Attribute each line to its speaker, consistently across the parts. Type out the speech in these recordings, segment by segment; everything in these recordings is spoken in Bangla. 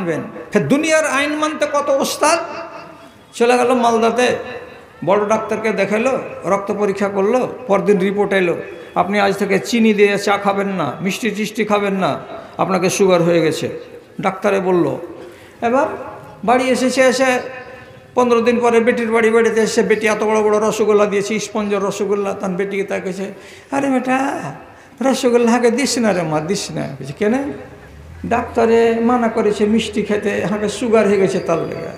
Speaker 1: মানবেন? ফের দুনিয়ার আইন মানতে কত ওস্তাদ। চলে গেল মালদাতে, বড় ডাক্তারকে দেখালো, রক্ত পরীক্ষা করলো, পরদিন রিপোর্ট এলো আপনি আজ থেকে চিনি দিয়ে চা খাবেন না, মিষ্টি টিষ্টি খাবেন না, আপনাকে সুগার হয়ে গেছে। ডাক্তারে বলল। এবার বাড়ি এসেছে, এসে 15 দিন পরে বেটির বাড়িতে এসে বেটি এত বড় বড় রসগোল্লা দিয়েছে, স্পঞ্জের রসগোল্লা। তার বেটিকে তাকেছে, আরে বেটা রসগোল্লা হাঁকে দিস না রে মা, দিস না। কেন? ডাক্তারে মানা করেছে মিষ্টি খেতে, হাঁকে সুগার হয়ে গেছে তার লেগে।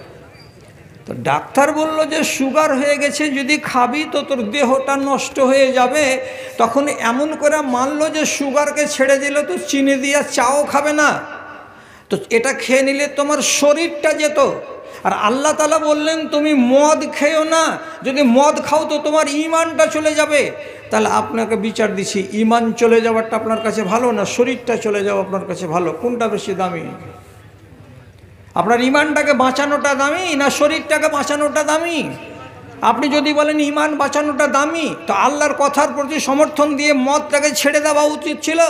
Speaker 1: তো ডাক্তার বলল যে সুগার হয়ে গেছে, যদি খাবি তো তোর দেহটা নষ্ট হয়ে যাবে। তখন এমন করে মানলো যে সুগারকে ছেড়ে দিলে তো চিনি দিয়া চাও খাবে না, তো এটা খেয়ে নিলে তোমার শরীরটা যেত। আর আল্লাহ তাআলা বললেন তুমি মদ খেও না, যদি মদ খাও তো তোমার ঈমানটা চলে যাবে। তাহলে আপনাকে বিচার দিছি, ঈমান চলে যাওয়াটা আপনার কাছে ভালো না শরীরটা চলে যাওয়া আপনার কাছে ভালো? কোনটা বেশি দামি? আপনার ঈমানটাকে বাঁচানোটা দামি না শরীরটাকে বাঁচানোটা দামি? আপনি যদি বলেন ঈমান বাঁচানোটা দামি, তো আল্লাহর কথার প্রতি সমর্থন দিয়ে মদটাকে ছেড়ে দেওয়া উচিত ছিল।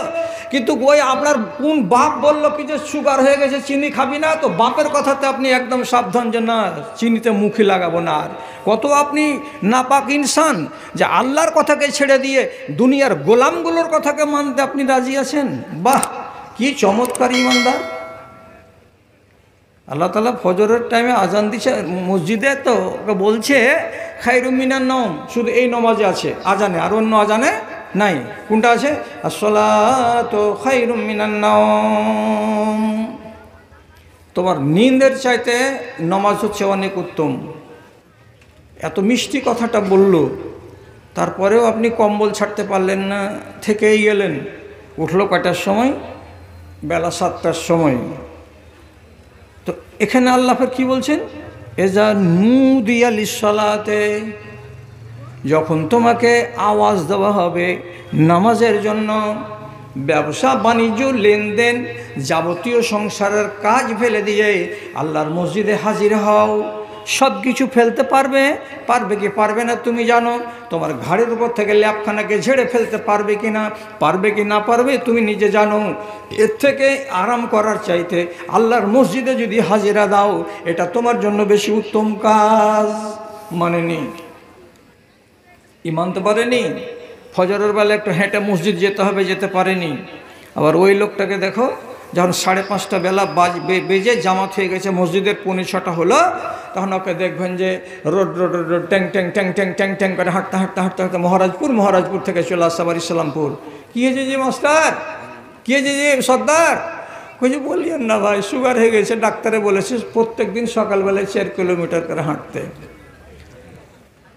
Speaker 1: কিন্তু ওই আপনার কোন বাপ বলল কি যে সুগার হয়ে গেছে চিনি খাবি না, তো বাপের কথাতে আপনি একদম সাবধান যে না চিনিতে মুখই লাগাবো না। আর কত আপনি নাপাক ইনসান যে আল্লাহর কথাকে ছেড়ে দিয়ে দুনিয়ার গোলামগুলোর কথাকে মানতে আপনি রাজি আছেন। বাহ, কি চমৎকার ঈমানদার। আল্লাহ তাআলা ফজরের টাইমে আজান দিচ্ছে মসজিদে, তো ওকে বলছে খায়রুম মিনান নওম, শুধু এই নমাজে আছে আজানে, আর অন্য আজানে নাই। কোনটা আছে? আসসালাতু খায়রুম মিনান নওম। তোমার নিন্দের চাইতে নমাজ হচ্ছে অনেক উত্তম। এত মিষ্টি কথাটা বলল, তারপরেও আপনি কম্বল ছাড়তে পারলেন না, থেকেই গেলেন। উঠলো কয়টার সময়? বেলা 7টার সময়। তো এখানে আল্লাহ কি বলছেন? এজা নুদিয়া লিসসালাতে, যখন তোমাকে আওয়াজ দেওয়া হবে নামাজের জন্য, ব্যবসা বাণিজ্য লেনদেন যাবতীয় সংসারের কাজ ফেলে দিয়ে আল্লাহর মসজিদে হাজির হও। সব কিছু ফেলতে পারবে কি পারবে না তুমি জানো? তোমার ঘাড়ের উপর থেকে ল্যাপখানাকে ঝেড়ে ফেলতে পারবে কি না পারবে তুমি নিজে জানো। এর থেকে আরাম করার চাইতে আল্লাহর মসজিদে যদি হাজিরা দাও, এটা তোমার জন্য বেশি উত্তম কাজ। মানেনি, মানতে পারেনি। ফজরের বেলা একটু হেঁটে মসজিদ যেতে হবে, যেতে পারেনি। আবার ওই লোকটাকে দেখো, যখন 5:30 বেলা বেজে জামাত হয়ে গেছে, মসজিদের 5:45 হলো, তখন ওকে দেখবেন যে রোড ট্যাং ট্যাং ট্যাং ট্যাং ট্যাং ট্যাং করে হাঁটতে মহারাজপুর থেকে চলে আসছে আবার ইসলামপুর। কী হয়েছে যে মাস্টার, কী হয়েছে যে সর্দার? কিছু বলিয়েন না ভাই, সুগার হয়ে গেছে, ডাক্তারে বলেছে প্রত্যেক দিন সকালবেলায় 4 কিলোমিটার করে হাঁটতে।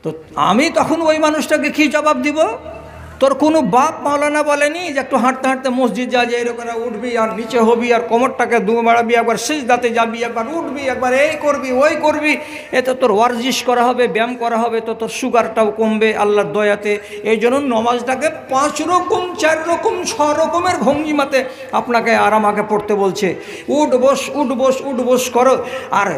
Speaker 1: তো আমি তখন ওই মানুষটাকে কী জবাব দিব? তোর কোনো বাপ মাওলানা বলেনি যে একটু হাঁটতে হাঁটতে মসজিদ যা, যে এরকম উঠবি আর নিচে হবি আর কোমরটাকে দু বাড়াবি, একবার সিজদাতে যাবি, একবার উঠবি, একবার এই করবি ওই করবি, এতে তোর ওয়ার্জিশ করা হবে, ব্যায়াম করা হবে, তো তোর সুগারটাও কমবে আল্লাহর দয়াতে। এই জন্য নমাজটাকে 5 রকম 4 রকম 6 রকমের ভঙ্গিমাতে আপনাকে আর আমাকে পড়তে বলছে। উঠ বস করো, আর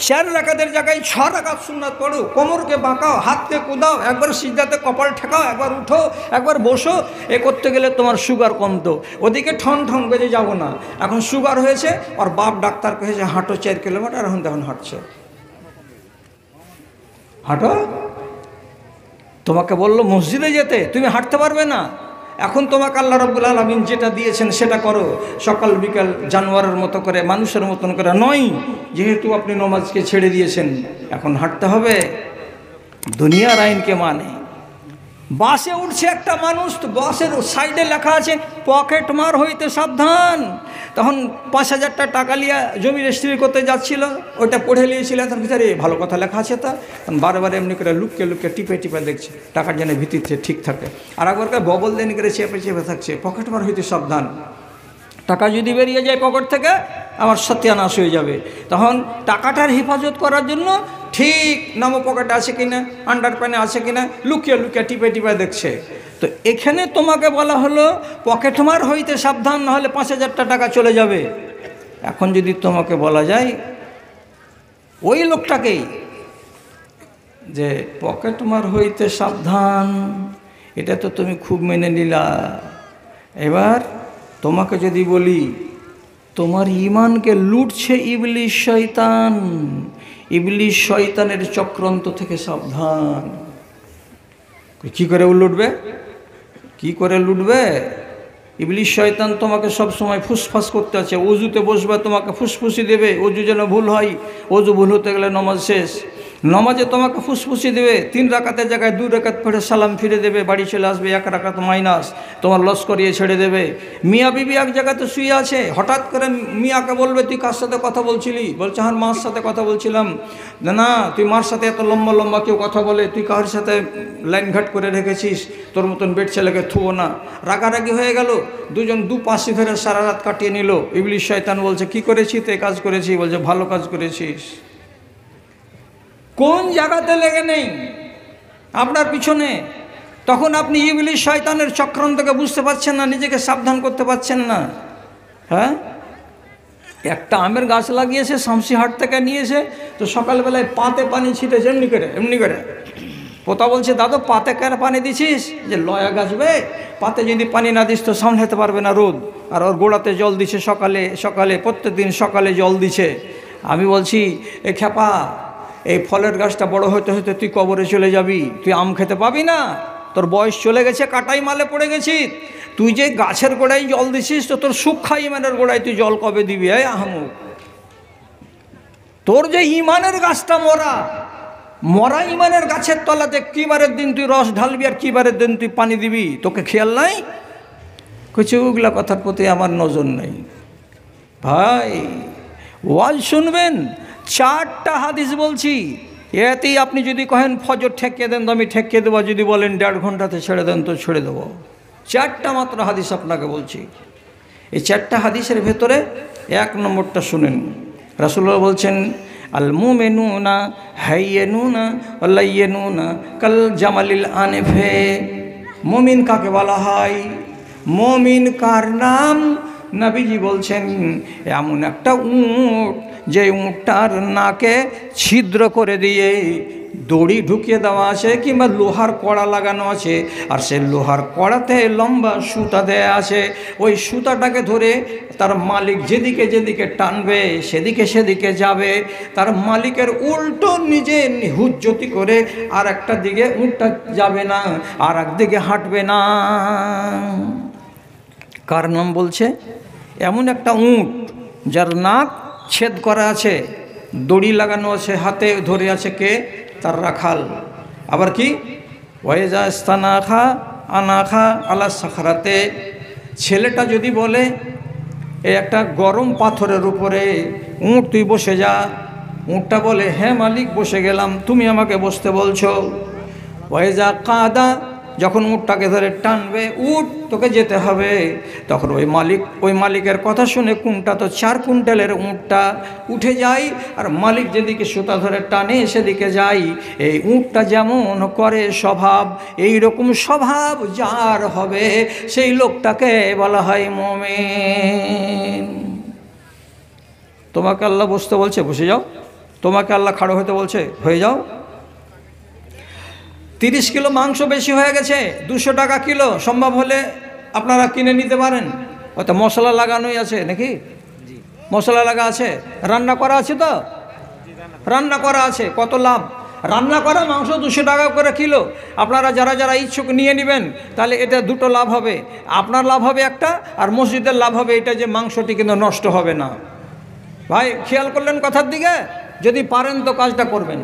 Speaker 1: 4 রাকাতের জায়গায় 6 রাকাত সুন্নাত পড়ো, কোমরকে বাঁকাও, হাতকে কুদাও, একবার সিজদাতে কপাল ঠেকাও, একবার উঠো, একবার বসো। এ করতে গেলে তোমার সুগার কমতো। ওদিকে ঠন বেজে যাবো না। এখন সুগার হয়েছে, আর বাপ ডাক্তার কহেছে হাঁটো 4 কিলোমিটার, এখন তখন হাঁটছে। হাঁটো, তোমাকে বললো মসজিদে যেতে, তুমি হাঁটতে পারবে না। এখন তোমাকে আল্লাহ রাব্বুল আলামিন যেটা দিয়েছেন সেটা করো, সকাল বিকাল জানোয়ারের মতো করে, মানুষের মতন করে নয়। যেহেতু আপনি নমাজকে ছেড়ে দিয়েছেন, এখন হাঁটতে হবে। দুনিয়ার আইনকে মানে। বাসে উঠছে একটা মানুষ, তো বাসের সাইডে লেখা আছে পকেট মার হইতে সাবধান। তখন 5,000 টাকা লিয়া জমি রেজিস্ট্রি করতে যাচ্ছিল, ওইটা পড়ে নিয়েছিল। তার ভিতরে ভালো কথা লেখা আছে, তা বারে এমনি করে লুককে টিপে দেখছে টাকার যেন ভিত্তিতে ঠিক থাকে। আর একবারকে ববল দেন করে চেপে থাকছে, পকেট মার হইতে সাবধান। টাকা যদি বেরিয়ে যায় পকেট থেকে, আমার সত্যানাশ হয়ে যাবে। তখন টাকাটার হেফাজত করার জন্য ঠিক নামো পকেটে আছে কিনা, আন্ডার প্যানে আছে কিনা, লুকিয়ে টিপে দেখছে। তো এখানে তোমাকে বলা হলো পকেট মার হইতে সাবধান, নাহলে 5,000 টাকা চলে যাবে। এখন যদি তোমাকে বলা যায় ওই লোকটাকেই যে পকেট মার হইতে সাবধান, এটা তো তুমি খুব মেনে নিলা। এবার তোমাকে যদি বলি তোমার ইমানকে লুটছে ইবলিশ শয়তান। ইবলিশ শয়তানের চক্রান্ত থেকে সাবধান। কি করে লুটবে? কি করে লুটবে? ইবলিশ শয়তান তোমাকে সব সময় ফুসফাস করতে আছে। অজুতে বসবে তোমাকে ফুসফুসি দেবে, অজু যেন ভুল হয়, অজু ভুল হতে গেলে নমাজ শেষ। নমাজে তোমাকে ফুসফুসি দেবে, 3 রাকাতের জায়গায় 2 রাকাত পড়ে সালাম ফিরে দেবে, বাড়ি চলে আসবে, 1 রাকাত মাইনাস, তোমার লস করিয়ে ছেড়ে দেবে। মিয়া বিবি এক জায়গাতে শুয়ে আছে, হঠাৎ করে মিয়াকে বলবে তুই কার সাথে কথা বলছিলি? বলছে হ্যাঁ মার সাথে কথা বলছিলাম। না, তুই মার সাথে এত লম্বা লম্বা কেউ কথা বলে? তুই কার সাথে লাইন ঘাট করে রেখেছিস? তোর মতন বেড ছেলেকে থুবো না। রাগারাগি হয়ে গেল, দুজন পাশে ফেরে সারা রাত কাটিয়ে নিল। ইবলিশ শয়তান বলছে কি করেছি? তো কাজ করেছি। বলছে ভালো কাজ করেছিস। কোন জায়গাতে লেগে নেই আপনার পিছনে? তখন আপনি ইবলিশ শয়তানের চক্রান্তকে বুঝতে পারছেন না, নিজেকে সাবধান করতে পারছেন না। হ্যাঁ, একটা আমের গাছ লাগিয়েছে, শামসিহাট থেকে নিয়েছে, তো সকালবেলায় পাতে পানি ছিটেছে এমনি করে। পোতা বলছে দাদু পাতে কেন পানি দিছিস? যে লয়া গাছবে, পাতে যদি পানি না দিস তো সামলাতে পারবে না রোদ। আর ওর গোড়াতে জল দিছে সকালে সকালে, প্রত্যেকদিন সকালে জল দিছে। আমি বলছি এ খেপা, এই ফলের গাছটা বড় হতে হতে তুই কবরে চলে যাবি, তুই আম খেতে পাবি না, তোর বয়স চলে গেছে, কাটাই মালে পড়ে গেছিস। তুই যে গাছের গোড়ায় জল দিছিস তো তোর সুক্ষা ইমানের গোড়ায় তুই জল কবে দিবি? আহমুক, তোর যে ইমানের গাছটা মরা ইমানের গাছের তলাতে কিবারের দিন তুই রস ঢালবি আর কিবারের দিন তুই পানি দিবি, তোকে খেয়াল নাই? কিছু ওগুলা কথার প্রতি আমার নজর নেই। ভাই ওয়াজ শুনবেন, 4টা হাদিস বলছি, এতেই আপনি যদি কহেন ফজর ঠেকিয়ে দেন তো আমি ঠেকিয়ে দেবো, যদি বলেন 1.5 ঘন্টাতে ছেড়ে দেন তো ছেড়ে দেবো। 4টা মাত্র হাদিস আপনাকে বলছি। এই 4টা হাদিসের ভেতরে 1 নম্বরটা শুনেন। রাসূলুল্লাহ বলছেন আল মুমিনুনা হাইয়্যুনা ওয়ালাইয়্যুনা কাল জামালিল আনফে। মুমিন কাকে বলা হয়? মুমিন কার নাম? নবীজি বলছেন এমন একটা উট যে উটটার নাকে ছিদ্র করে দিয়ে দড়ি ঢুকিয়ে দেওয়া আছে কিংবা লোহার কড়া লাগানো আছে, আর সেই লোহার কড়াতে লম্বা সুতা দেয়া আছে। ওই সুতাটাকে ধরে তার মালিক যেদিকে যেদিকে টানবে সেদিকে সেদিকে যাবে। তার মালিকের উল্টো নিজে হুজ্জতি করে আর একটা দিকে উটটা যাবে না, আর একদিকে হাঁটবে না। কার নাম বলছে? এমন একটা উট যার নাক ছেদ করা আছে, দড়ি লাগানো আছে, হাতে ধরে আছে কে? তার রাখাল। আবার কি ওয়াইজা ইস্তানাখা আনাখা আলা সাখরাতে। ছেলেটা যদি বলে এই একটা গরম পাথরের উপরে উট তুই বসে যা, উটটা বলে হ্যাঁ মালিক বসে গেলাম, তুমি আমাকে বসতে বলছো। ওয়াইজা কাদা, যখন উটটাকে ধরে টানবে, উট তোকে যেতে হবে, তখন ওই মালিকের কথা শুনে কোনটা তো 4 কুইন্টালের উটটা উঠে যায়, আর মালিক যেদিকে সুতা ধরে টানে সেদিকে যায়। এই উটটা যেমন করে স্বভাব, এই রকম স্বভাব যার হবে সেই লোকটাকে বলা হয় মুমিন। তোমাকে আল্লাহ বসতে বলছে বসে যাও, তোমাকে আল্লাহ খাড়ো হতে বলছে হয়ে যাও। 30 কিলো মাংস বেশি হয়ে গেছে, 200 টাকা কিলো, সম্ভব হলে আপনারা কিনে নিতে পারেন। হয়তো মশলা লাগানোই আছে নাকি? মশলা লাগা আছে, রান্না করা আছে, তো রান্না করা আছে, কত লাভ। রান্না করা মাংস 200 টাকা করে কিলো। আপনারা যারা যারা ইচ্ছুক নিয়ে নেবেন, তাহলে এটা 2টো লাভ হবে। আপনার লাভ হবে একটা, আর মসজিদের লাভ হবে এটা যে মাংসটি কিন্তু নষ্ট হবে না। ভাই খেয়াল করলেন কথার দিকে? যদি পারেন তো কাজটা করবেন।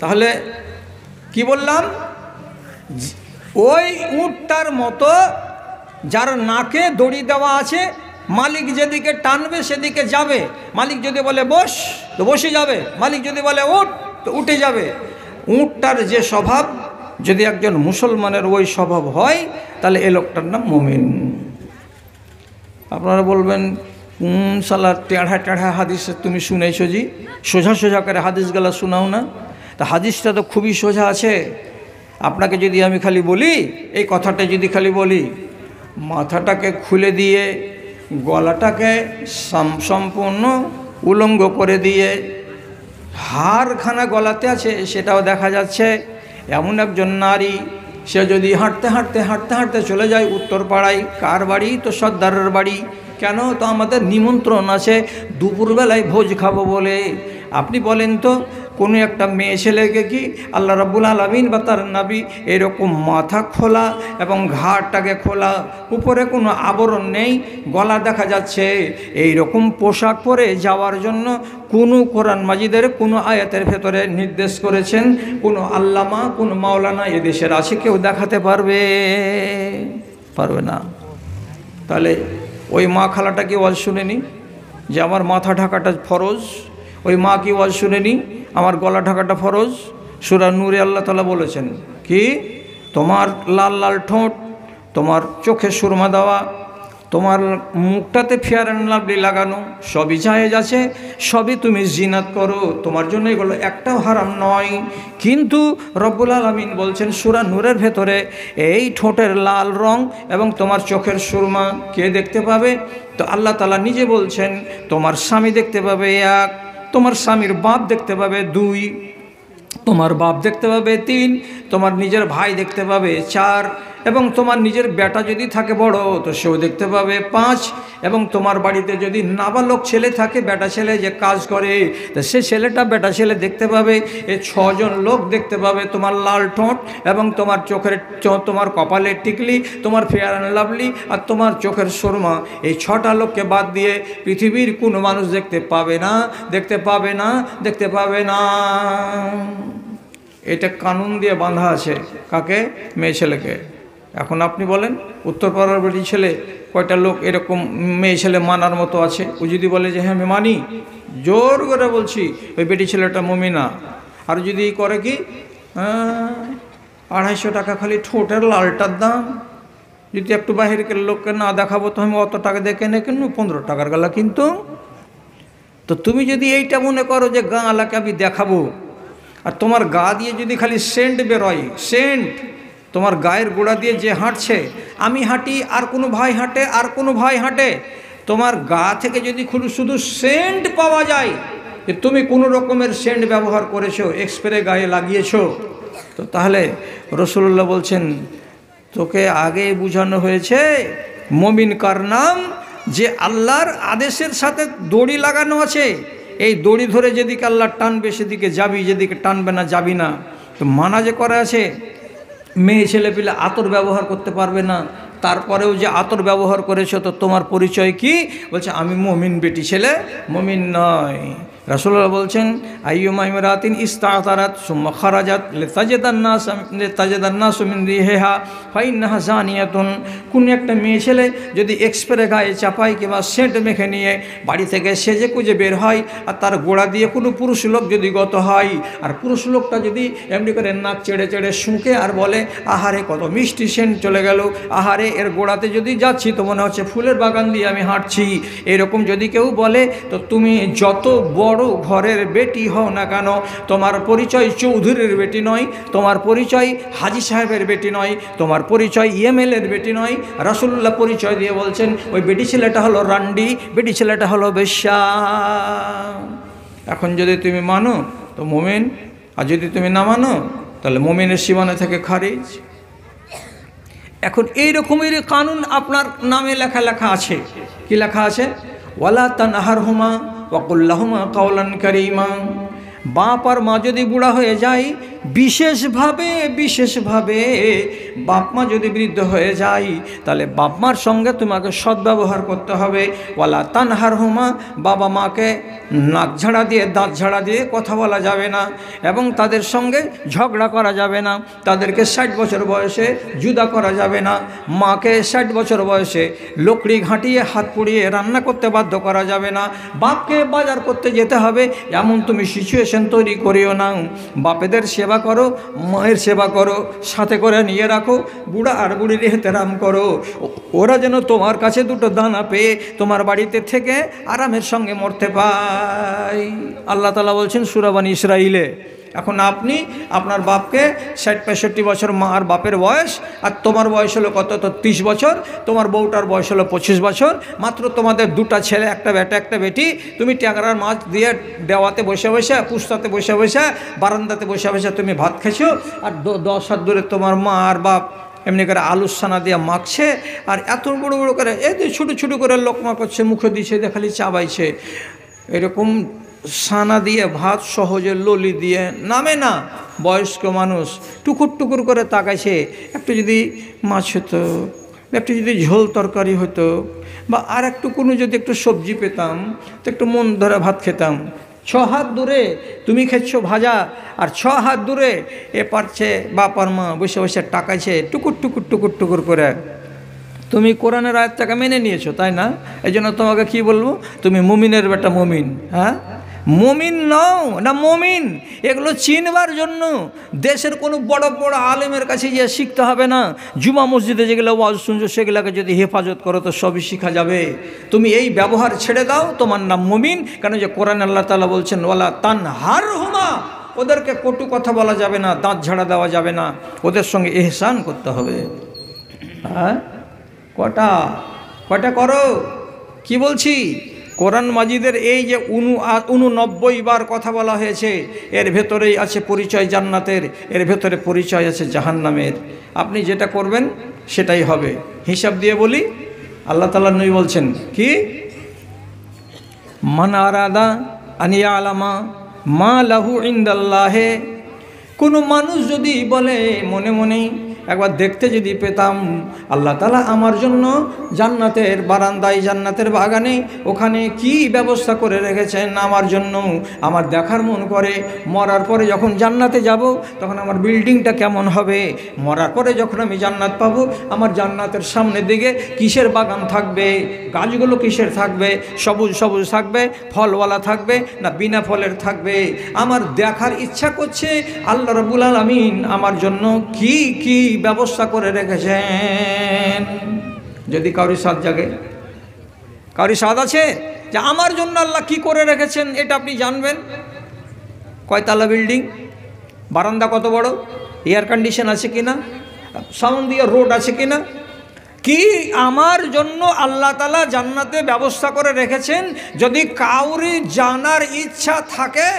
Speaker 1: তাহলে কি বললাম? ওই উটটার মতো যার নাকে দড়ি দেওয়া আছে, মালিক যেদিকে টানবে সেদিকে যাবে। মালিক যদি বলে বস তো বসে যাবে, মালিক যদি বলে উঠ তো উঠে যাবে। উটটার যে স্বভাব, যদি একজন মুসলমানের ওই স্বভাব হয় তাহলে এ লোকটার নাম মুমিন। আপনারা বলবেন সালা টেढ़া টেढ़া হাদিস তুমি শুনেছো জি, সোজা সোজা করে হাদিসগুলা শোনাও না। তা হাদিসটা তো খুবই সোজা আছে। আপনাকে যদি আমি খালি বলি, এই কথাটা যদি খালি বলি, মাথাটাকে খুলে দিয়ে গলাটাকে সম্পূর্ণ উলঙ্গ করে দিয়ে হাড়খানা গলাতে আছে সেটাও দেখা যাচ্ছে, এমন একজন নারী, সে যদি হাঁটতে হাঁটতে হাঁটতে হাঁটতে চলে যায় উত্তরপাড়ায়, কার বাড়ি? তো সর্দারের বাড়ি। কেন? তো আমাদের নিমন্ত্রণ আছে দুপুরবেলায় ভোজ খাবো বলে। আপনি বলেন তো কোনো একটা মেয়ে ছেলেকে কি আল্লাহ রাব্বুল আলামিন বা তার নবী এরকম মাথা খোলা এবং ঘাড়টাকে খোলা, উপরে কোনো আবরণ নেই, গলা দেখা যাচ্ছে, এই রকম পোশাক পরে যাওয়ার জন্য কোনো কোরআন মাজিদের কোনো আয়াতের ভেতরে নির্দেশ করেছেন? কোনো আল্লামা, কোনো মাওলানা এদেশের আছে কেউ দেখাতে পারবে? পারবে না। তাহলে ওই মা খালাটা কি ওয়াজ শুনেনি যে আমার মাথা ঢাকাটা ফরজ? ওই মা কি ওয়াজ শুনেনি আমার গলা ঢাকাটা ফরজ? সূরা নূরে আল্লাহ তাআলা বলেছেন কি, তোমার লাল লাল ঠোঁট, তোমার চোখে সুরমা দেওয়া, তোমার মুখটাতে ফেয়ার অ্যান্ড লাভলি লাগানো, সবই জায়েজ আছে, সবই তুমি জিনাত করো, তোমার জন্য এগুলো একটাও হারাম নয়। কিন্তু রব্বুল আলামিন বলছেন সূরা নূরের ভেতরে, এই ঠোঁটের লাল রং এবং তোমার চোখের সুরমা কে দেখতে পাবে? তো আল্লাহ তাআলা নিজে বলছেন তোমার স্বামী দেখতে পাবে 1, তোমার স্বামীর বাপ দেখতে পাবে 2, তোমার বাপ দেখতে পাবে 3, তোমার নিজের ভাই দেখতে পাবে 4, এবং তোমার নিজের বেটা যদি থাকে বড় তো সেও দেখতে পাবে 5, এবং তোমার বাড়িতে যদি নাবালক ছেলে থাকে, বেটা ছেলে যে কাজ করে, তো সে ছেলেটা বেটা ছেলে দেখতে পাবে। এই 6 জন লোক দেখতে পাবে তোমার লাল ঠোঁট এবং তোমার চোখের তোমার কপালের টিকলি, তোমার ফেয়ার অ্যান্ড লাভলি আর তোমার চোখের সুরমা। এই 6টা লোককে বাদ দিয়ে পৃথিবীর কোনো মানুষ দেখতে পাবে না, দেখতে পাবে না, দেখতে পাবে না। এটা কানুন দিয়ে বাঁধা আছে। কাকে? মেয়ে ছেলেকে। এখন আপনি বলেন উত্তরপাড়ার বেটি ছেলে কয়টা লোক এরকম মেয়ে ছেলে মানার মতো আছে? ও যদি বলে যে হ্যাঁ আমি মানি, জোর করে বলছি ওই বেটি ছেলেটা মুমিনা। আর যদি করে কি 250 টাকা খালি ঠোঁটের লালটার দাম, যদি একটু বাহিরের লোককে না দেখাবো তো আমি অত টাকা দেখে নে কিনবো, 15 টাকার গালা কিন্তু। তো তুমি যদি এইটা মনে করো যে গালাকে আমি দেখাবো, আর তোমার গা দিয়ে যদি খালি সেন্ট বেরোয়, সেন্ট তোমার গায়ের গোড়া দিয়ে যে হাঁটছে, আমি হাঁটি আর কোনো ভাই হাঁটে আর কোনো ভাই হাঁটে, তোমার গা থেকে যদি শুধু সেন্ট পাওয়া যায় যে তুমি কোনো রকমের সেন্ট ব্যবহার করেছো, এক্সপ্রে গায়ে লাগিয়েছো, তো তাহলে রাসূলুল্লাহ বলছেন তোকে আগে বোঝানো হয়েছে মুমিন কার নাম? যে আল্লাহর আদেশের সাথে দড়ি লাগানো আছে, এই দড়ি ধরে যেদিকে আল্লাহ টানবে সেদিকে যাবি, যেদিকে টানবে না যাবি না। তো মানা যে করা আছে মেয়ে ছেলে পিলে আতর ব্যবহার করতে পারবে না, তারপরেও যে আতর ব্যবহার করেছো তো তোমার পরিচয় কি? বলছে আমি মুমিন বেটি ছেলে, মুমিন নয়। রাসূলুল্লাহ বলছেন আইয়ুমা ইমরাতিন ইস্তাতারাত সুম্মা খারাজাত লিতাজিদান নাস মিন রিহিহা ফাইন্নাহা জানিয়াতুন। কোন একটা মেয়ে ছেলে যদি এক্সপ্রে গায়ে চাপায় কিংবা সেন্ট মেখে নিয়ে বাড়ি থেকে সেজে কুজে বের হয়, আর তার গোড়া দিয়ে কোনো পুরুষ লোক যদি গত হয়, আর পুরুষ লোকটা যদি এমনি করে নাক চেড়ে চেড়ে শুঁকে আর বলে আহারে কত মিষ্টি সেন্ট চলে গেল, আহারে এর গোড়াতে যদি যাচ্ছি তো মনে হচ্ছে ফুলের বাগান দিয়ে আমি হাঁটছি, এরকম যদি কেউ বলে, তো তুমি যত বড় ঘরের বেটি হও না কেন, তোমার পরিচয় চৌধুরীর বেটি নয়, তোমার পরিচয় হাজী সাহেবের বেটি নয়, তোমার পরিচয় এমএলএর বেটি নয়। রাসূলুল্লাহ পরিচয় দিয়ে বলছেন ওই বেটি ছেলেটা হলো রান্ডি, বেটি ছেলেটা হলো বেশ্যা। এখন যদি তুমি মানো তো মুমিন, আর যদি তুমি না মানো তাহলে মুমিনের সীমানা থেকে খারিজ। এখন এই রকমের কানুন আপনার নামে লেখা আছে। কি লেখা আছে? ওয়ালা তানহারহুমা ওয়াকুল লাহুমা কাওলান কারীমা। বাপ আর মা যদি বুড়া হয়ে যায়, বিশেষভাবে বাপ মা যদি বৃদ্ধ হয়ে যায়, তাহলে বাপ মার সঙ্গে তোমাকে সদ্ব্যবহার করতে হবে। ওয়ালা তানহারহুমা, বাবা মাকে নাক ঝাড়া দিয়ে দাঁত ঝাড়া দিয়ে কথা বলা যাবে না, এবং তাদের সঙ্গে ঝগড়া করা যাবে না। তাদেরকে 60 বছর বয়সে জুদা করা যাবে না। মাকে 60 বছর বয়সে লকড়ি ঘাঁটিয়ে হাত পুড়িয়ে রান্না করতে বাধ্য করা যাবে না। বাপকে বাজার করতে যেতে হবে এমন তুমি সিচুয়েশন তৈরি করিও না। বাপেদের সেবা করো, মায়ের সেবা করো, সাথে করে নিয়ে রাখো, বুড়া আর বুড়ির এহতেরাম করো, ওরা যেন তোমার কাছে দুটো দানা পেয়ে তোমার বাড়িতে থেকে আরামের সঙ্গে মরতে পায়। আল্লাহ তাআলা বলছেন সূরা বনী ইসরাঈলে। এখন আপনি আপনার বাপকে 60-65 বছর মা আর বাপের বয়স, আর তোমার বয়স হলো কত? তো 30 বছর। তোমার বউটার বয়স হলো 25 বছর। মাত্র তোমাদের 2টা ছেলে, একটা বেটা একটা বেটি। তুমি ট্যাংরার মাছ দিয়ে দেওয়াতে বসে বসে, পুস্তাতে বসে বসে, বারান্দাতে বসে বসে তুমি ভাত খেয়েছো, আর 10 হাত দূরে তোমার মা আর বাপ এমনি করে আলুর সানা দিয়ে মাখছে, আর এত বড় বড় করে এই ছোটো ছোটো করে লোকমা করছে, মুখে দিচ্ছে, খালি চাবাইছে। এরকম সানা দিয়ে ভাত সহজে ললি দিয়ে নামে না। বয়স্ক মানুষ টুকুর টুকুর করে তাকাইছে, একটু যদি মাছ হতো, একটু যদি ঝোল তরকারি হতো, বা আর একটু কোনো যদি একটু সবজি পেতাম তো একটু মন ধরে ভাত খেতাম। 6 হাত দূরে তুমি খেচ্ছ ভাজা, আর 6 হাত দূরে এ পারছে বাপার মা বসে বসে টাকাইছে টুকুর টুকুর টুকুর টুকুর করে। তুমি কোরআনের আয়াতটাকে মেনে নিয়েছো, তাই না? এই জন্য তোমাকে কি বলবো, তুমি মুমিনের বেটা মুমিন। হ্যাঁ, মুমিন নও না মুমিন, এগুলো চিনবার জন্য দেশের কোনো বড় বড় আলেমের কাছে গিয়ে শিখতে হবে না। জুমা মসজিদে যেগুলো ওয়াজ শুনছো সেগুলোকে যদি হেফাজত করো তো সবই শেখা যাবে। তুমি এই ব্যবহার ছেড়ে দাও, তোমার নাম মুমিন। কেন যে কোরআন আল্লাহ তাআলা বলছেন ওয়ালা তানহারহুমা, ওদেরকে কটু কথা বলা যাবে না, দাঁত ঝাড়া দেওয়া যাবে না, ওদের সঙ্গে ইহসান করতে হবে। হ্যাঁ, কটা কটা করো, কি বলছি? কোরআন মাজিদের এই যে 89 বার কথা বলা হয়েছে, এর ভেতরেই আছে পরিচয় জান্নাতের, এর ভেতরে পরিচয় আছে জাহান্নামের। আপনি যেটা করবেন সেটাই হবে। হিসাব দিয়ে বলি, আল্লাহ তাআলা নবী বলছেন কি, মান আরাদা আনিয়া আলামা মা লাহু ইনদাল্লাহে, কোনো মানুষ যদি বলে মনে মনেই, একবার দেখতে যদি পেতাম আল্লাহ তাআলা আমার জন্য জান্নাতের বারান্দায়, জান্নাতের বাগানে ওখানে কি ব্যবস্থা করে রেখেছেন আমার জন্য, আমার দেখার মন করে। মরার পরে যখন জান্নাতে যাব তখন আমার বিল্ডিংটা কেমন হবে, মরার পরে যখন আমি জান্নাত পাবো আমার জান্নাতের সামনের দিকে কিসের বাগান থাকবে, গাছগুলো কিসের থাকবে, সবুজ সবুজ থাকবে, ফলওয়ালা থাকবে না বিনা ফলের থাকবে, আমার দেখার ইচ্ছা করছে আল্লাহ রাব্বুল আলামিন আমার জন্য কি কি ব্যবস্থা করে রেখেছেন। যদি কাউরি সাদ জাগে, কাউরি সাদ আছে যে আমার জন্য আল্লাহ কি করে রেখেছেন, এটা আপনি জানবেন। কয়তলা বিল্ডিং, বারান্দা কত বড়, এয়ার কন্ডিশন আছে কিনা, সাউন্ড দিয়ে রোড আছে কিনা, কি আমার জন্য আল্লাহ তাআলা জান্নাতে ব্যবস্থা করে রেখেছেন, যদি কাউরি জানার ইচ্ছা থাকে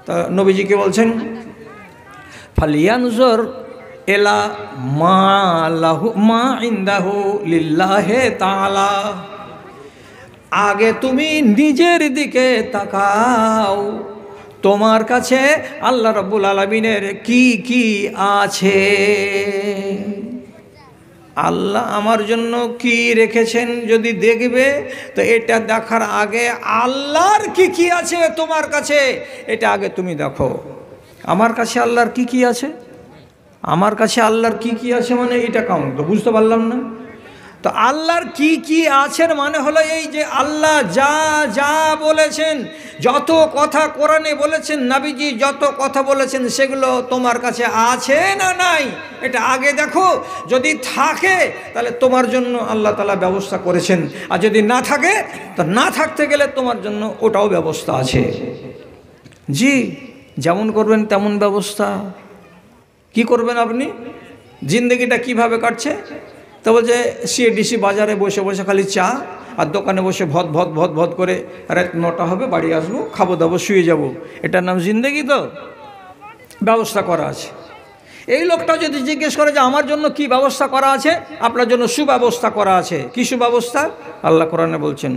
Speaker 1: তা নবীজি কি বলছেন, ফালিয়ানজুর এলা মা লাহু মা ইনদাহু লিল্লাহি তাআলা, আগে তুমি নিজের দিকে তাকাও, তোমার কাছে আল্লাহ রাব্বুল আলামিনের কি কি আছে, আল্লাহ আমার জন্য কি রেখেছেন যদি দেখবে, তো এটা দেখার আগে আল্লাহর কি কি আছে তোমার কাছে এটা আগে তুমি দেখো। আমার কাছে আল্লাহর কি কি আছে, আমার কাছে আল্লাহর কি কি আছে মানে এটা কাউন্ট তো বুঝতে পারলাম না। তো আল্লাহর কি কি আছে মানে হলো এই যে আল্লাহ যা যা বলেছেন, যত কথা কোরআনে বলেছেন, নবীজি যত কথা বলেছেন, সেগুলো তোমার কাছে আছে না নাই এটা আগে দেখো। যদি থাকে তাহলে তোমার জন্য আল্লাহ তাআলা ব্যবস্থা করেছেন, আর যদি না থাকে তো না থাকতে গেলে তোমার জন্য ওটাও ব্যবস্থা আছে। জি, যেমন করবেন তেমন ব্যবস্থা। কি করবেন আপনি, জিন্দগিটা কিভাবে কাটছে? তো বলছে সিএডিসি বাজারে বসে বসে খালি চা, আর দোকানে বসে ভদ ভদ ভদ ভদ করে রাত 9টা হবে, বাড়ি আসবো, খাবো দাবো, শুয়ে যাব, এটার নাম জিন্দগি? তো ব্যবস্থা করা আছে। এই লোকটা যদি জিজ্ঞেস করে যে আমার জন্য কি ব্যবস্থা করা আছে, আপনার জন্য সুব্যবস্থা করা আছে। কি সুব্যবস্থা? আল্লাহ কোরআনে বলছেন,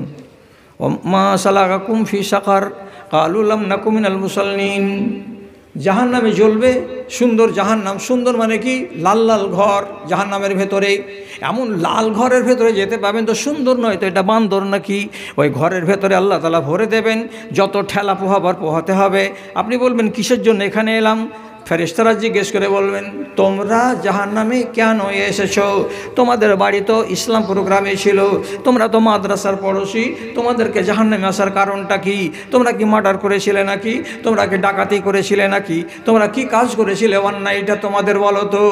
Speaker 1: মা সালাকাকুম ফি সাকার ক্বালু লাম নাকু মিনাল মুসাল্লিন, জাহান্নামে জ্বলবে, সুন্দর জাহান্নাম। সুন্দর মানে কি? লাল লাল ঘর জাহান্নামের ভেতরে। এমন লাল ঘরের ভেতরে যেতে পাবেন তো সুন্দর নয় তো এটা বান্দর নাকি? ওই ঘরের ভেতরে আল্লাহ তাআলা ভরে দেবেন, যত ঠেলা পোহাবার পোহাতে হবে। আপনি বলবেন কিসের জন্য এখানে এলাম? ফেরেশতারা জিজ্ঞেস করে বলবেন, তোমরা জাহান্নামে কেন এসেছো? তোমাদের বাড়ি তো ইসলাম প্রোগ্রামে ছিল, তোমরা তো মাদ্রাসার পড়োশি, তোমাদেরকে জাহান্নামে আসার কারণটা কি? তোমরা কি মার্ডার করেছিলে নাকি? তোমরা কি ডাকাতি করেছিলে নাকি? তোমরা কি কাজ করেছিলে অন্যায়? এটা তোমাদের বলো তো।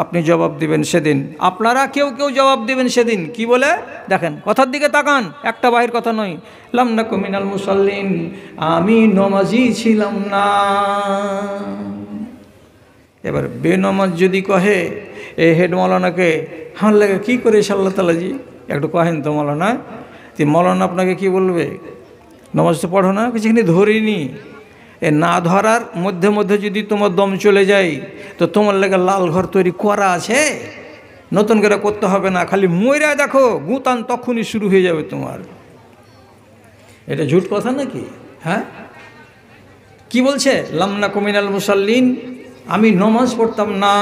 Speaker 1: আপনি জবাব দিবেন সেদিন, আপনারা কেউ কেউ জবাব দিবেন সেদিন কি বলে? দেখেন কথার দিকে তাকান, একটা বাহির কথা নয়। লাম নাকু মিনাল মুসাল্লিন, আমি নমাজি ছিলাম না। এবার বেনমাজ যদি কহে এই হেড মৌলানাকে, আমার লাগে কী করেছে আল্লাহ তাআলাজি, একটু কহেন তো মৌলানা। মৌলানা আপনাকে কি বলবে? নমাজ তো পড়ো না, কিছুখানি ধরিনি। এ না ধরার মধ্যে মধ্যে যদি তোমার দম চলে যায় তো তোমার লেগে লাল ঘর তৈরি করা আছে, নতুন করে করতে হবে না, খালি মইরা দেখো গুতান তখনই শুরু হয়ে যাবে তোমার। এটা ঝুট কথা নাকি? হ্যাঁ, কি বলছে? লামনা কুমিনাল মুসাল্লিন, আমি নমাজ পড়তাম না।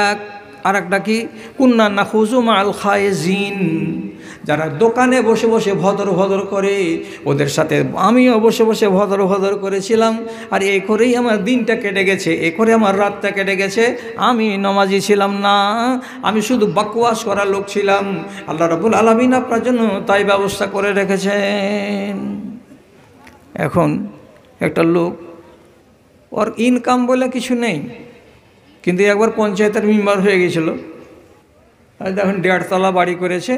Speaker 1: এক আর একটা কি, কুন্না নাখুজু মাল খায়েজিন, যারা দোকানে বসে বসে ভদর ভদর করে ওদের সাথে আমিও বসে বসে ভদর ভদর করেছিলাম। আর এই করেই আমার দিনটা কেটে গেছে, এ করে আমার রাতটা কেটে গেছে। আমি নমাজি ছিলাম না, আমি শুধু বকওয়াস করার লোক ছিলাম। আল্লাহ রাব্বুল আলামিন আপনার জন্য তাই ব্যবস্থা করে রেখেছেন। এখন একটা লোক, ওর ইনকাম বলে কিছু নেই, কিন্তু একবার পঞ্চায়েতের মেম্বার হয়ে গেছিল। আর দেখুন 1.5 তলা বাড়ি করেছে,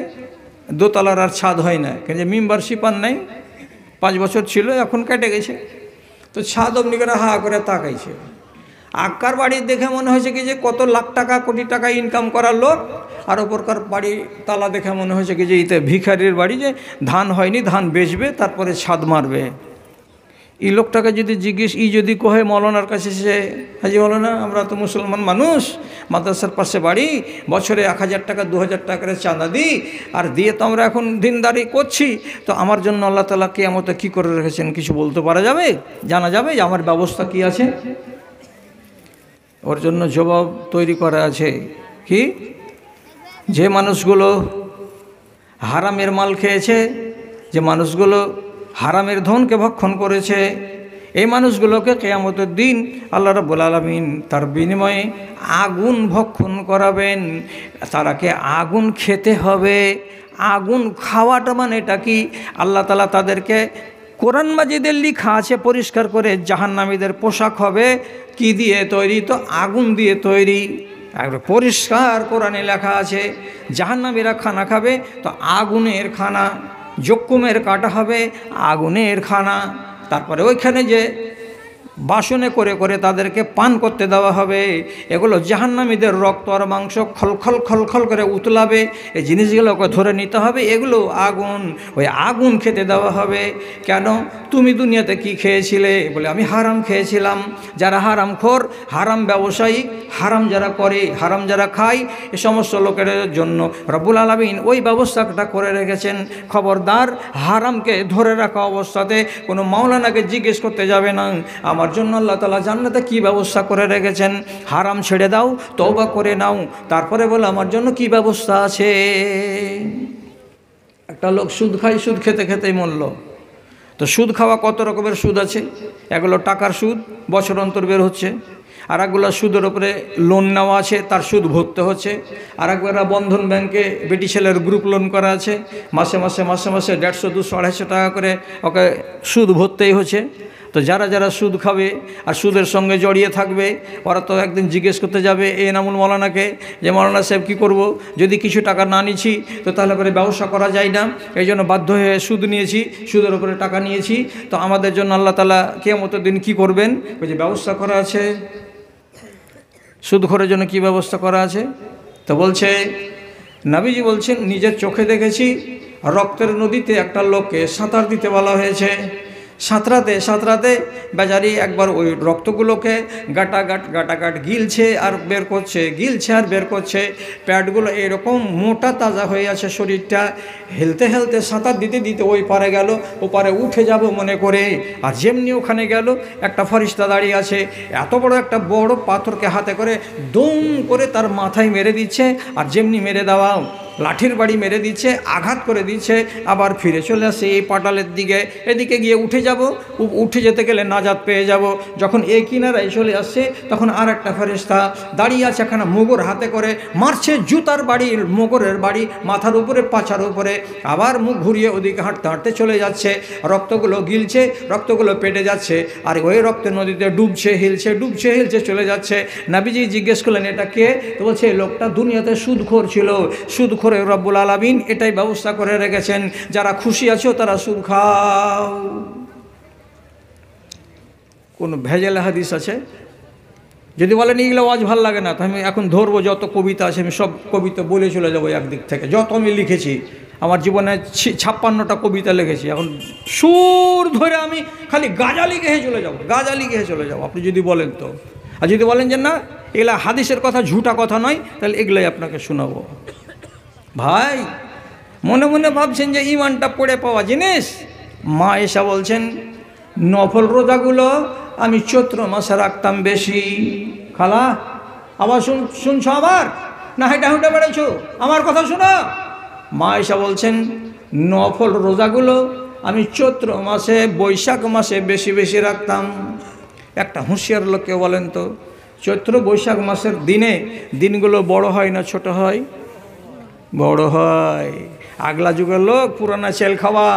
Speaker 1: 2 তলার আর ছাদ হয় না, কিন্তু মেম্বারশিপ আর নেই। 5 বছর ছিল, এখন কেটে গেছে। তো ছাদ অমনি করে হা করে তাকাইছে। আক্কার বাড়ি দেখে মনে হয়েছে কি যে কত লাখ টাকা কোটি টাকা ইনকাম করার লোক, আর ওপরকার বাড়ি তালা দেখে মনে হয়েছে কি যে এতে ভিখারির বাড়ি, যে ধান হয়নি, ধান বেচবে তারপরে ছাদ মারবে। এই লোকটাকে যদি জিজ্ঞেস, যদি কহে মৌলানার কাছে, সে হাজি মৌলানা আমরা তো মুসলমান মানুষ, মাদ্রাসার পাশে বাড়ি, বছরে 1000 টাকা 2000 টাকা করে চাঁদা দিই, আর দিয়ে তো আমরা এখন দিনদারি করছি, তো আমার জন্য আল্লাহ তাআলা কিয়ামতে কী করে রেখেছেন কিছু বলতে পারা যাবে, জানা যাবে যে আমার ব্যবস্থা কি আছে? ওর জন্য জবাব তৈরি করা আছে। কি? যে মানুষগুলো হারামের মাল খেয়েছে, যে মানুষগুলো হারামের ধনকে ভক্ষণ করেছে, এই মানুষগুলোকে কিয়ামতের দিন আল্লাহ রাব্বুল আলামিন তার বিনিময়ে আগুন ভক্ষণ করাবেন। তারাকে আগুন খেতে হবে। আগুন খাওয়াটা মানে এটা কি? আল্লাহ তাআলা তাদেরকে কোরআন মাজিদে লেখা আছে পরিষ্কার করে, জাহান্নামীদের পোশাক হবে কি দিয়ে তৈরি? তো আগুন দিয়ে তৈরি। একবার পরিষ্কার কোরআনে লেখা আছে জাহান্নামীরা খানা খাবে তো আগুনের খানা, জক্কুমের কাটা হবে আগুনের খানা। তারপরে ওইখানে যে বাসনে করে করে তাদেরকে পান করতে দেওয়া হবে, এগুলো জাহান্নামীদের রক্ত আর মাংস খলখল খলখল করে উতলাবে। এই জিনিসগুলোকে ধরে নিতে হবে, এগুলো আগুন, ওই আগুন খেতে দেওয়া হবে। কেন? তুমি দুনিয়াতে কি খেয়েছিলে? বলে আমি হারাম খেয়েছিলাম। যারা হারামখোর, হারাম ব্যবসায়ী, হারাম যারা করে, হারাম যারা খায়, এ সমস্ত লোকের জন্য রব্বুল আলামিন ওই ব্যবস্থাটা করে রেখেছেন। খবরদার, হারামকে ধরে রাখা অবস্থাতে কোনো মাওলানাকে জিজ্ঞেস করতে যাবে না আমার জন্য আল্লাহ তাআলা জান্নাতে কি ব্যবস্থা করে রেখেছেন। হারাম ছেড়ে দাও, তওবা করে নাও, তারপরে বলে আমার জন্য কি ব্যবস্থা আছে। একটা লোক সুদ খায়, সুদ খেতে খেতেই মরল। তো সুদ খাওয়া কত রকমের সুদ আছে। এগুলো টাকার সুদ, বছর অন্তর বের হচ্ছে। আর একগুলো সুদের ওপরে লোন নেওয়া আছে, তার সুদ ভরতে হচ্ছে। আর একবার বন্ধন ব্যাংকে বেটি ছেলের গ্রুপ লোন করা আছে, মাসে মাসে মাসে মাসে 150, 200, 250 টাকা করে ওকে সুদ ভরতেই হচ্ছে। তো যারা যারা সুদ খাবে আর সুদের সঙ্গে জড়িয়ে থাকবে, ওরা তো একদিন জিজ্ঞেস করতে যাবে এ এনামুল মৌলানাকে, যে মৌলানা সাহেব কী করব, যদি কিছু টাকা না নিচ্ছি তো তাহলে পরে ব্যবসা করা যায় না, এই জন্য বাধ্য হয়ে সুদ নিয়েছি, সুদের উপরে টাকা নিয়েছি, তো আমাদের জন্য আল্লাহ তাআলা কিয়ামতের দিন কী করবেন? ওই যে ব্যবস্থা করা আছে, সুদখোরের জন্য কি ব্যবস্থা করা আছে। তো বলছে, নবীজি বলছেন নিজের চোখে দেখেছি রক্তের নদীতে একটা লোককে সাঁতার দিতে বলা হয়েছে। সাঁতরাতে সাঁতরাতে বেচারি একবার ওই রক্তগুলোকে গাটাগাট গিলছে আর বের করছে, গিলছে আর বের করছে। প্যাডগুলো এরকম মোটা তাজা হয়ে আছে, শরীরটা হেলতে হেলতে সাঁতার দিতে দিতে ওই পারে গেল, ও পারে উঠে যাব মনে করে। আর যেমনি ওখানে গেল, একটা ফেরেশতা দাঁড়িয়ে আছে, এত বড় একটা বড় পাথরকে হাতে করে দুম করে তার মাথায় মেরে দিচ্ছে। আর যেমনি মেরে দেওয়া, লাঠির বাড়ি মেরে দিচ্ছে, আঘাত করে দিচ্ছে, আবার ফিরে চলে আসে এই পাটালের দিকে। এদিকে গিয়ে উঠে যাব, উঠে যেতে গেলে নাজাত পেয়ে যাব। যখন এই কিনারায় চলে আসছে তখন আর একটা ফেরেশতা দাঁড়িয়ে আছে, এখানে মোগর হাতে করে মারছে, জুতার বাড়ি, মোগরের বাড়ি মাথার উপরে, পাছার উপরে। আবার মুখ ঘুরিয়ে ওদিকে হাঁটতে হাঁটতে চলে যাচ্ছে, রক্তগুলো গিলছে, রক্তগুলো পেটে যাচ্ছে, আর ওই রক্তের নদীতে ডুবছে হিলছে, ডুবছে হিলছে চলে যাচ্ছে। নবীজি জিজ্ঞেস করলেন এটা কে? তো বলছে এই লোকটা দুনিয়াতে সুদখোর ছিল, সুদখোর রব্বুল আলামিন এটাই ব্যবস্থা করে রেখেছেন, যারা খুশি আছো তারা সুদ খাও। কোন ভেজাল হাদিস আছে? যদি বলেন এগুলো আজ ভাল লাগে না, তো আমি এখন ধরবো যত কবিতা আছে, আমি সব কবিতা বলে চলে যাবো একদিক থেকে, যত আমি লিখেছি আমার জীবনে 56টা কবিতা লিখেছি, এখন সুর ধরে আমি খালি গাজালি গেহে চলে যাব, গাজালি গেহে চলে যাব আপনি যদি বলেন তো। আর যদি বলেন যে না এগুলা হাদিসের কথা, ঝুটা কথা নয়, তাহলে এগুলাই আপনাকে শোনাবো। ভাই মনে মনে ভাবছেন যে ইমানটা পড়ে পাওয়া জিনিস। মা এসা বলছেন নফল রোজাগুলো আমি চৈত্র মাসে রাখতাম বেশি। খালা আবার শুনছো আবার না হেঁটে হেঁটে বেড়েছো? আমার কথা শোনো। মা এসা বলছেন নফল রোজাগুলো আমি চৈত্র মাসে বৈশাখ মাসে বেশি বেশি রাখতাম। একটা হুঁশিয়ার লোককে বলেন তো, চৈত্র বৈশাখ মাসের দিনগুলো বড় হয় না ছোট হয়? বড় হয়। আগলা যুগের লোক পুরানা চেল খাওয়া,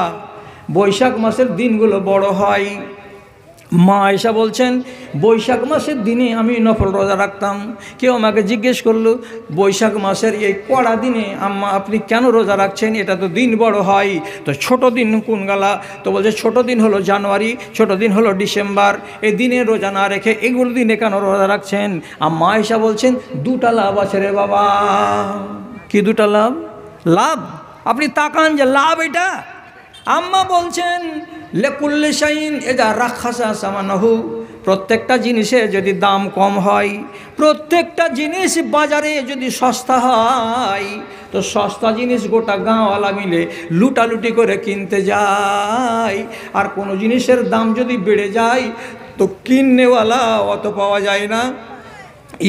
Speaker 1: বৈশাখ মাসের দিনগুলো বড় হয়। মা এসা বলছেন বৈশাখ মাসের দিনে আমি নফল রোজা রাখতাম। কেউ আমাকে জিজ্ঞেস করলো বৈশাখ মাসের এই কড়া দিনে আম্মা আপনি কেন রোজা রাখছেন? এটা তো দিন বড় হয়। তো ছোট দিন কোন গালা? তো বলছে ছোট দিন হলো জানুয়ারি, ছোট দিন হলো ডিসেম্বর। এই দিনে রোজা না রেখে এগুলো দিনে কেন রোজা রাখছেন? মা এসা বলছেন দুটা লাভ আছে রে বাবা। কি দুটা লাভ? লাভ আপনি তাকান যে লাভ এটা। আম্মা বলছেন লেকুল্লি শাইন এজা রাখাসা সামানহু, প্রত্যেকটা জিনিসে যদি দাম কম হয়, প্রত্যেকটা জিনিস বাজারে যদি সস্তা হয়, তো সস্তা জিনিস গোটা গাঁওয়ালা মিলে লুটালুটি করে কিনতে যায়। আর কোনো জিনিসের দাম যদি বেড়ে যায় তো কিননেওয়ালা অত পাওয়া যায় না।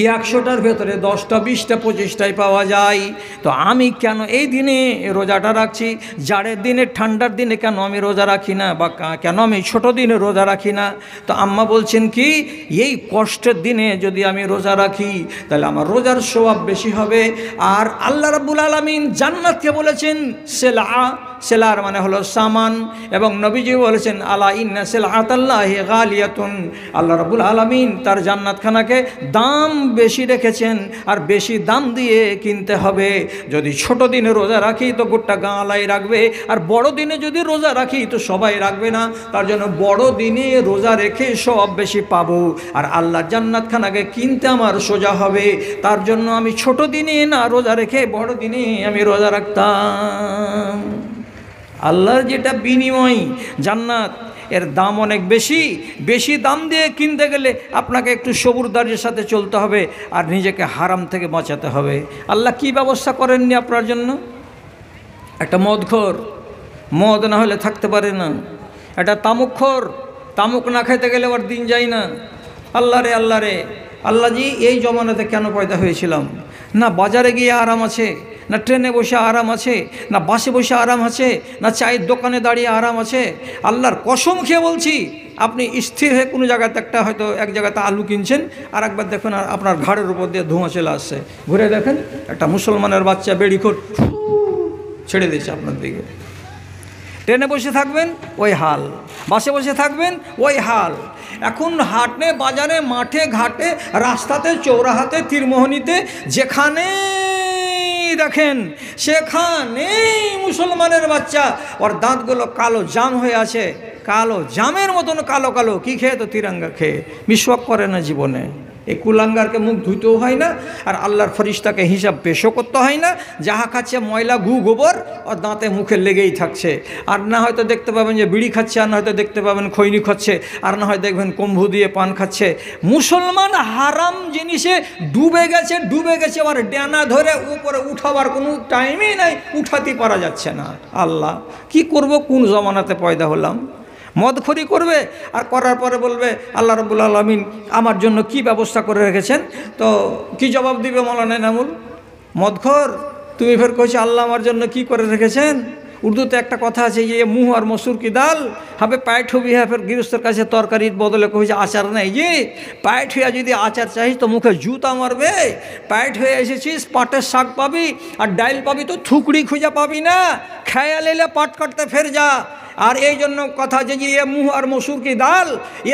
Speaker 1: 100টার ভেতরে 10টা 20টা 25টাই পাওয়া যায়। তো আমি কেন এই দিনে রোজাটা রাখছি? জাড়ের দিনে ঠান্ডার দিনে কেন আমি রোজা রাখি না, বা কেন আমি ছোট দিনে রোজা রাখি না? তো আম্মা বলছেন কি এই কষ্টের দিনে যদি আমি রোজা রাখি তাহলে আমার রোজার সওয়াব বেশি হবে। আর আল্লাহ রাব্বুল আলামিন জান্নাতকে বলেছেন সেলার মানে হলো সামান, এবং নবীজি বলেছেন আলা ইন্না সিলআতাল্লাহি গালিয়াতুন, আল্লাহ রাব্বুল আলামিন তার জান্নাতখানাকে দাম বেশি রেখেছেন, আর বেশি দাম দিয়ে কিনতে হবে। যদি ছোট দিনে রোজা রাখি তো গোটা গাঁলাই রাখবে, আর বড় দিনে যদি রোজা রাখি তো সবাই রাখবে না। তার জন্য বড় দিনে রোজা রেখে সব বেশি পাবো, আর আল্লাহর জান্নাতখানাকে কিনতে আমার সোজা হবে। তার জন্য আমি ছোট দিনে না রোজা রেখে বড় দিনে আমি রোজা রাখতাম। আল্লাহর যেটা বিনিময় জান্নাত, এর দাম অনেক বেশি। বেশি দাম দিয়ে কিনতে গেলে আপনাকে একটু সবুরদারির সাথে চলতে হবে, আর নিজেকে হারাম থেকে বাঁচাতে হবে। আল্লাহ কি ব্যবস্থা করেননি আপনার জন্য? একটা মদখোর, মদ না হলে থাকতে পারে না। একটা তামুকখোর, তামুক না খেতে গেলে ওর দিন যায় না। আল্লাহ রে আল্লাহ রে, আল্লাহ জি এই জমানাতে কেন পয়দা হয়েছিলাম? না বাজারে গিয়ে আরাম আছে, না ট্রেনে বসে আরাম আছে, না বাসে বসে আরাম আছে, না চায়ের দোকানে দাঁড়িয়ে আরাম আছে। আল্লাহর কসম খেয়ে বলছি, আপনি স্থির হয়ে কোনো জায়গাতে একটা হয়তো এক জায়গাতে আলু কিনছেন, আর একবার দেখুন আর আপনার ঘাড়ের উপর দিয়ে ধোঁয়া চলে আসছে। ঘুরে দেখেন একটা মুসলমানের বাচ্চা বেড়িখোর ছেড়ে দিয়েছে আপনার দিকে। ট্রেনে বসে থাকবেন ওই হাল, বাসে বসে থাকবেন ওই হাল। এখন হাটে বাজারে মাঠে ঘাটে রাস্তাতে চৌরাহাতে তীরমোহনীতে যেখানে দেখেন সেখানেই মুসলমানের বাচ্চা, ওর দাঁতগুলো কালো জাম হয়ে আছে, কালো জামের মতন কালো কালো। কি খেয়ে? তো তিরঙ্গা খেয়ে। মিসওয়াক করে না জীবনে। এই কুলাঙ্গারকে মুখ ধুইতেও হয় না, আর আল্লাহর ফরিস্তাকে হিসাব পেশও করতে হয় না। যাহা খাচ্ছে ময়লা গু গোবর ওর দাঁতে মুখে লেগেই থাকছে। আর না হয়তো দেখতে পাবেন যে বিড়ি খাচ্ছে, আর না হয়তো দেখতে পাবেন খৈনি খাচ্ছে, আর না হয় দেখবেন কম্বু দিয়ে পান খাচ্ছে। মুসলমান হারাম জিনিসে ডুবে গেছে, আর ডানা ধরে উপরে উঠাবার কোনো টাইমই নাই, উঠাতে পারা যাচ্ছে না। আল্লাহ কি করব, কোন জমানাতে পয়দা হলাম? মদখোরি করবে, আর করার পরে বলবে আল্লাহ রাব্বুল আলামিন আমার জন্য কি ব্যবস্থা করে রেখেছেন। তো কি জবাব দিবে মৌলানা এনামুল? মদখোর তুমি ফের কইছো আল্লাহ আমার জন্য কি করে রেখেছেন। উর্দুতে একটা কথা আছে যে মুহ আর মসুর কি দাল হবে পায়েট হবি। হ্যাঁ ফের গৃহস্থের কাছে তরকারির বদলে কইছে আচার নেই। যে পায়েট হইয়া যদি আচার চাহিস তো মুখে জুতা মারবে। পায়েট হয়ে এসেছিস, পাটের শাক পাবি আর ডাইল পাবি, তো থুকড়ি খুঁজে পাবি না। খেয়াল এলে পাট কাটতে ফের যা। আর এই জন্য কথা যে এ মুহ আর মসুর কি দাল,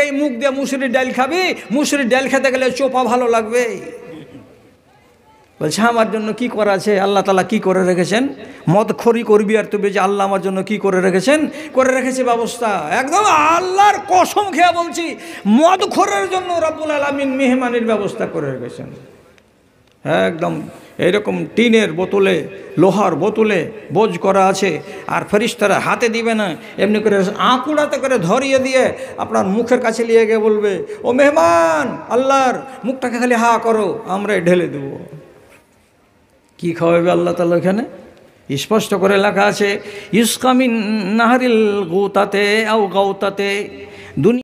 Speaker 1: এই মুখ দিয়ে মুসুরির ডাল খাবি, মুসুরির ডাল খেতে গেলে চোপা ভালো লাগবে। বলছে আমার জন্য কি করা আছে, আল্লাহ তাআলা কি করে রেখেছেন। মদখোরি করবি আর তুই যে আল্লাহ আমার জন্য কি করে রেখেছেন, করে রেখেছে ব্যবস্থা। একদম আল্লাহর কসম খেয়ে বলছি, মদখোরের জন্য রব্বুল আলামিন মেহমানির ব্যবস্থা করে রেখেছেন। একদম এরকম টিনের বোতলে, লোহার বোতলে বোঝ করা আছে, আর ফেরেশতারা হাতে দিবে না, এমনি করে আঁকুড়াতে করে ধরিয়ে দিয়ে আপনার মুখের কাছে নিয়ে গিয়ে বলবে, ও মেহমান, আল্লাহর মুখটাকে খালি হা করো, আমরা ঢেলে দেব। কি খাওয়াবে আল্লাহ তাআলা? এখানে স্পষ্ট করে লেখা আছে, ইসকা মিন নাহরিল গুতাতে আও গাউতাতে। দুনিয়া